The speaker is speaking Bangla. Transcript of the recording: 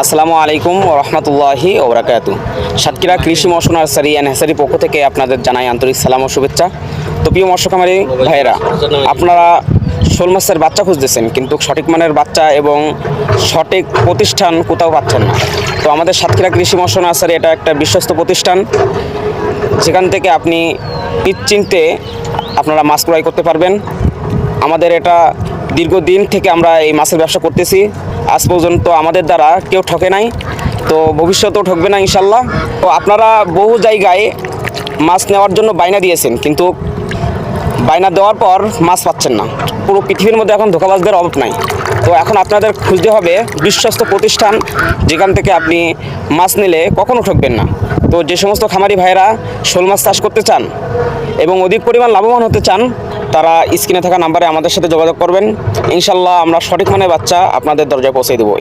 আসসালামু আলাইকুম রহমতুল্লাহি ওবরাকাতু। সাতক্ষীরা কৃষি মৎস্য নার্সারি অ্যান্ড হ্যাচারি পক্ষ থেকে আপনাদের জানাই আন্তরিক সালাম ও শুভেচ্ছা। তো প্রিয় মৎস্য খামারি ভাইয়েরা, আপনারা শোল মাছের বাচ্চা খুঁজতেছেন, কিন্তু সঠিক মানের বাচ্চা এবং সঠিক প্রতিষ্ঠান কোথাও পাচ্ছেন না। তো আমাদের সাতক্ষীরা কৃষি মৎস্য নার্সারি এটা একটা বিশ্বস্ত প্রতিষ্ঠান, যেখান থেকে আপনি নিশ্চিন্তে আপনারা মাছ ক্রয় করতে পারবেন। আমাদের এটা দীর্ঘদিন থেকে আমরা এই মাছের ব্যবসা করতেছি, আজ পর্যন্ত আমাদের দ্বারা কেউ ঠকে নাই, তো ভবিষ্যতেও ঠকবে না ইনশাল্লাহ। তো আপনারা বহু জায়গায় মাছ নেওয়ার জন্য বায়না দিয়েছেন, কিন্তু বায়না দেওয়ার পর মাছ পাচ্ছেন না। পুরো পৃথিবীর মধ্যে এখন ধোঁকাবাজদের অভাব নাই। তো এখন আপনাদের খুঁজতে হবে বিশ্বস্ত প্রতিষ্ঠান, যেখান থেকে আপনি মাছ নিলে কখনো ঠকবেন না। তো যে সমস্ত খামারি ভাইয়েরা শোল মাছ চাষ করতে চান এবং অধিক পরিমাণ লাভবান হতে চান, তারা স্ক্রিনে থাকা নাম্বারে আমাদের সাথে যোগাযোগ করবেন। ইনশাল্লাহ আমরা সঠিক মানের বাচ্চা আপনাদের দরজায় পৌঁছে দেবো।